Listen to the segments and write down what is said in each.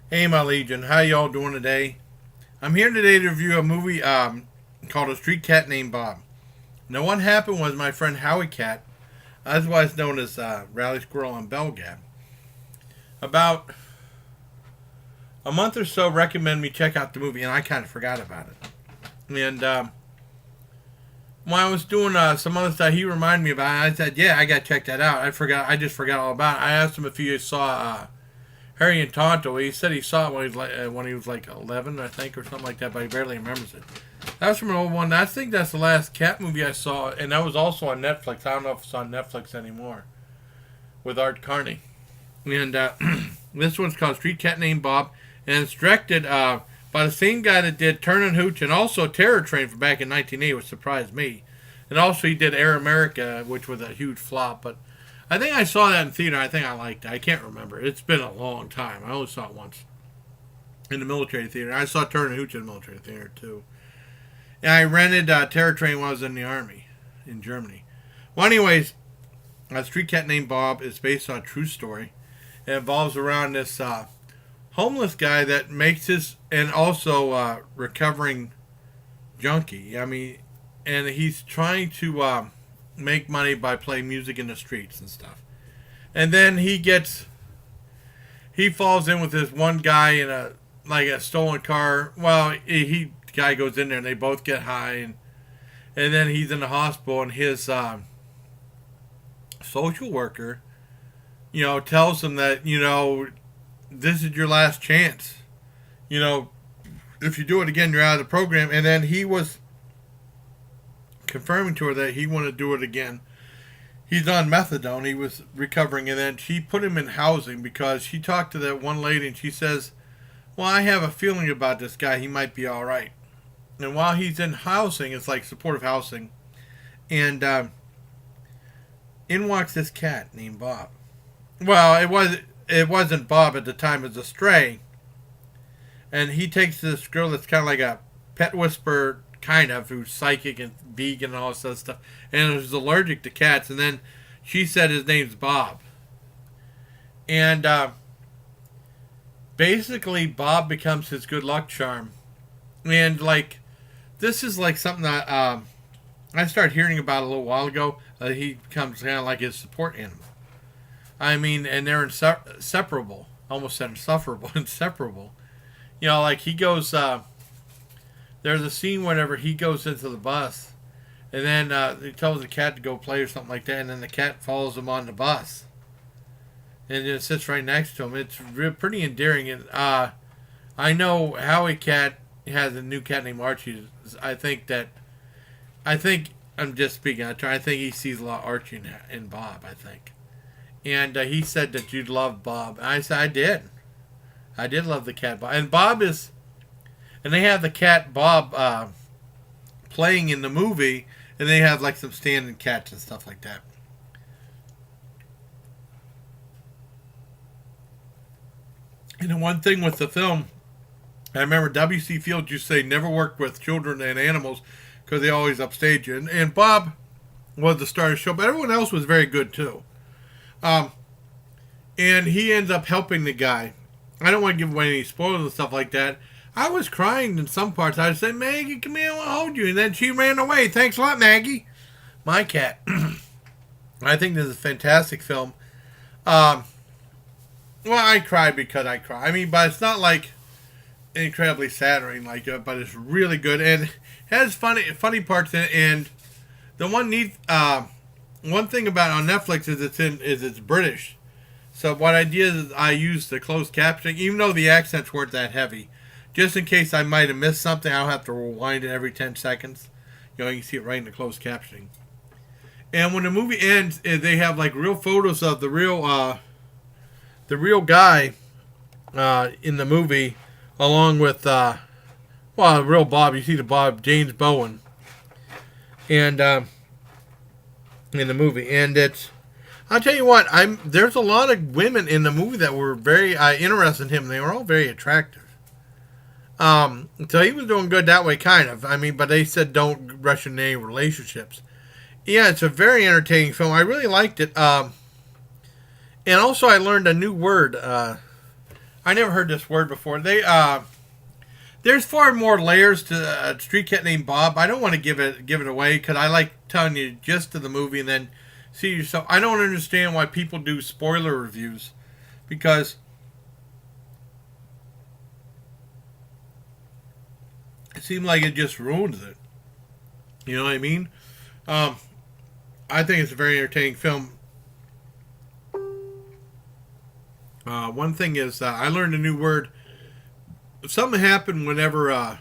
Hey, my Legion. How y'all doing today? I'm here today to review a movie called A Street Cat Named Bob. Now, what happened was my friend Howie Cat, otherwise known as Rally Squirrel on Belgab, about a month or so recommended me check out the movie, and I kind of forgot about it. And when I was doing some other stuff, he reminded me about it. I said, "Yeah, I got to check that out." I just forgot all about it. I asked him if he saw Harry and Tonto. He said he saw it when he was like 11, I think, or something like that, but he barely remembers it. That was from an old one. I think that's the last cat movie I saw, and that was also on Netflix. I don't know if it's on Netflix anymore, with Art Carney. And this one's called Street Cat Named Bob, and it's directed by the same guy that did Turn and Hooch and also Terror Train from back in 1980, which surprised me. And also he did Air America, which was a huge flop, but I think I saw that in theater. I think I liked it. I can't remember. It's been a long time. I only saw it once in the military theater. I saw Turner Hooch in the military theater too. And I rented Terror Train when I was in the army in Germany. Well, anyways, A Street Cat Named Bob is based on a true story. It involves around this homeless guy that makes his and also recovering junkie. I mean, and he's trying to make money by playing music in the streets and stuff. And then he falls in with this one guy in a stolen car. Well, the guy goes in there and they both get high, and then he's in the hospital, and his social worker, tells him that this is your last chance. If you do it again, you're out of the program. And then he was confirming to her that he wanted to do it again. He's on methadone. He was recovering, and then she put him in housing because she talked to that one lady, and she says, "Well, I have a feeling about this guy. He might be all right." And while he's in housing, it's like supportive housing, and in walks this cat named Bob. Well, it wasn't Bob at the time; it was a stray, and he takes this girl that's kind of like a pet whisperer, kind of, who's psychic and vegan and all this other stuff, and who's allergic to cats. And then she said his name's Bob, and basically Bob becomes his good luck charm. And like this is like something that I started hearing about a little while ago. He becomes kind of like his support animal. I mean, and they're inseparable. Almost said insufferable, inseparable. Like he goes. There's a scene whenever he goes into the bus, and then he tells the cat to go play or something like that, and then the cat follows him on the bus, and it sits right next to him. It's pretty endearing, and I know Howie Cat has a new cat named Archie. I think I'm just speaking. I think he sees a lot of Archie in Bob. I think, and he said that you'd love Bob. And I said I did. I did love the cat Bob, and Bob is. And they have the cat Bob playing in the movie, and they have like some standing cats and stuff like that. And the one thing with the film, I remember W.C. Fields used to say never work with children and animals because they always upstage you. And Bob was the star of the show, but everyone else was very good too. And he ends up helping the guy. I don't want to give away any spoilers and stuff like that. I was crying in some parts. I'd say, "Maggie, come here, I want to hold you." And then she ran away. Thanks a lot, Maggie. My cat. I think this is a fantastic film. Well, I cried because I cry. I mean, but it's not like incredibly saddening, but it's really good. And it has funny parts in it. And the one thing about it on Netflix is it's British. So what I did is I used the closed captioning, even though the accents weren't that heavy. Just in case I might have missed something, I don't have to rewind it every 10 seconds. You can see it right in the closed captioning. And when the movie ends, they have like real photos of the real guy in the movie, along with the real Bob. You see the Bob James Bowen, and in the movie, and I'll tell you what, there's a lot of women in the movie that were very interested in him. They were all very attractive. So he was doing good that way, kind of. I mean, but they said don't rush into any relationships. Yeah, it's a very entertaining film. I really liked it. And also I learned a new word. I never heard this word before. There's far more layers to a Street Cat Named Bob. I don't want to give it away because I like telling you just to the movie and then see yourself. I don't understand why people do spoiler reviews because it seems like it just ruins it. You know what I mean? I think it's a very entertaining film. One thing is, I learned a new word. Something happened whenever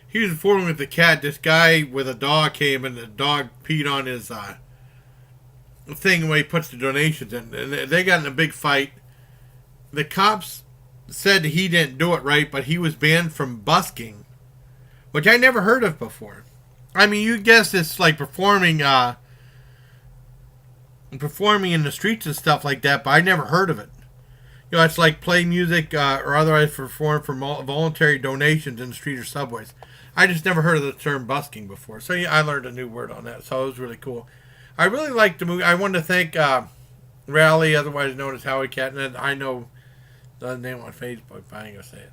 he was fooling with the cat. This guy with a dog came and the dog peed on his thing where he puts the donations in. And they got in a big fight. The cops said he didn't do it right, but he was banned from busking, which I never heard of before. I mean, you guess it's like performing in the streets and stuff like that, but I never heard of it. You know, it's like play music or otherwise perform for voluntary donations in the street or subways. I just never heard of the term busking before. So yeah, I learned a new word on that. So it was really cool. I really liked the movie. I wanted to thank Rally, otherwise known as Howie Cat. And I know the name on Facebook, but I ain't going to say it.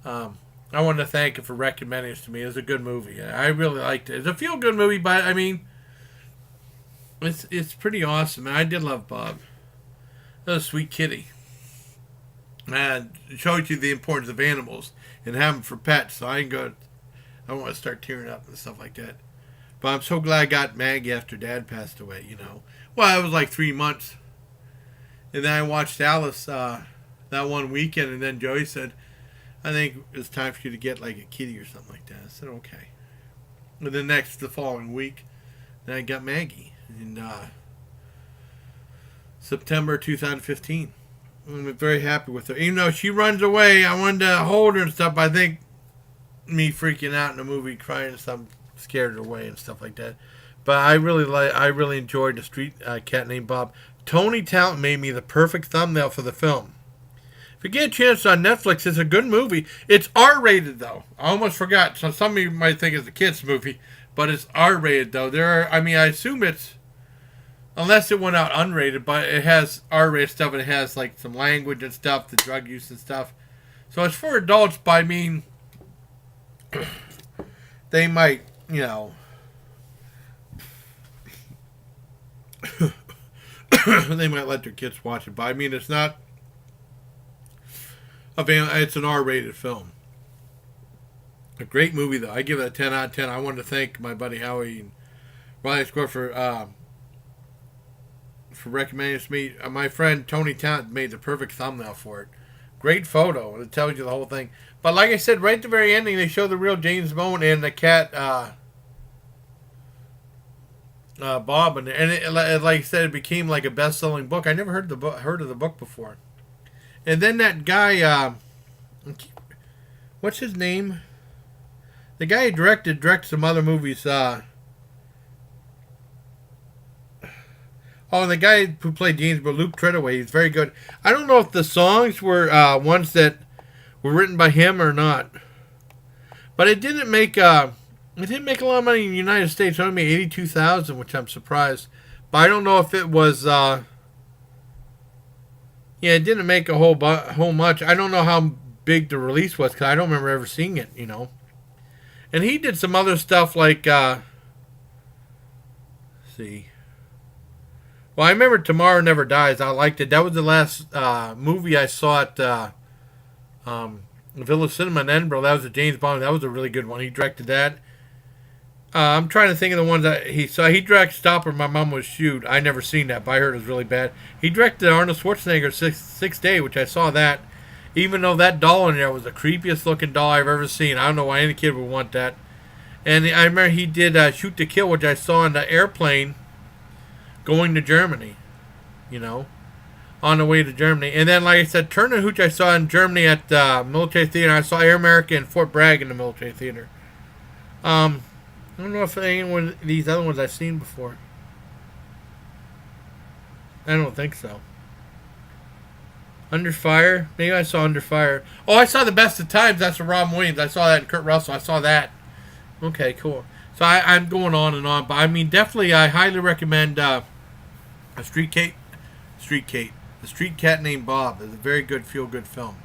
I wanted to thank him for recommending it to me. It was a good movie. I really liked it. It's a feel-good movie, but I mean, it's pretty awesome. And I did love Bob. That was a sweet kitty. And it shows you the importance of animals and have them for pets. So I want to start tearing up and stuff like that. But I'm so glad I got Maggie after Dad passed away, you know. Well, it was like 3 months. And then I watched Alice that one weekend, and then Joey said, I think it's time for you to get like a kitty or something like that. I said, okay. And then the following week, then I got Maggie in September 2015. I'm very happy with her. Even though she runs away, I wanted to hold her and stuff. But I think me freaking out in the movie, crying and stuff, scared her away and stuff like that. But I really enjoyed the Street Cat Named Bob. Tony Talent made me the perfect thumbnail for the film. If you get a chance on Netflix, it's a good movie. It's R-rated though. I almost forgot. So some of you might think it's a kids movie, but it's R-rated though. I assume it's. Unless it went out unrated, but it has R-rated stuff and it has like some language and stuff, the drug use and stuff. So it's for adults, but I mean, they might, you know, they might let their kids watch it. But I mean, it's not it's an R-rated film. A great movie though. I give it a 10 out of 10. I wanted to thank my buddy Howie and Riley Square for recommending it to me. My friend Tony Talent made the perfect thumbnail for it. Great photo, and it tells you the whole thing. But like I said, right at the very ending, they show the real James Bone and the cat Bob, and like I said, it became like a best-selling book. I never heard of the book before. And then that guy, what's his name? The guy who directed some other movies. Oh, and the guy who played James, but Luke Treadaway, he's very good. I don't know if the songs were ones that were written by him or not, but it didn't make a lot of money in the United States. It only made $82,000, which I'm surprised. But I don't know if it was. It didn't make a whole much. I don't know how big the release was because I don't remember ever seeing it. You know, and he did some other stuff like. Let's see. Well, I remember Tomorrow Never Dies. I liked it. That was the last movie I saw at Village Cinema in Edinburgh. That was a James Bond. That was a really good one. He directed that. I'm trying to think of the ones that he saw. He directed Stop Where My Mom Was Shoot. I never seen that, but I heard it was really bad. He directed Arnold Schwarzenegger's Sixth Day, which I saw that. Even though that doll in there was the creepiest looking doll I've ever seen. I don't know why any kid would want that. And I remember he did Shoot to Kill, which I saw on the airplane going to Germany, you know, on the way to Germany. And then, like I said, Turn and Hooch I saw in Germany at the military theater. I saw Air America and Fort Bragg in the military theater. I don't know if any one of these other ones I've seen before. I don't think so. Under Fire? Maybe I saw Under Fire. Oh, I saw The Best of Times. That's with Robin Williams. I saw that in Kurt Russell. I saw that. Okay, cool. So I'm going on and on. But, I mean, definitely I highly recommend Street Cat The Street Cat Named Bob is a very good feel-good film.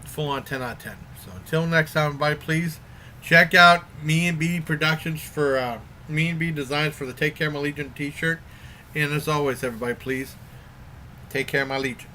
Full on 10 out of 10. So until next time, everybody, please check out Me and B Productions for Me and B Designs for the Take Care of My Legion t-shirt. And as always, everybody, please take care of my Legion.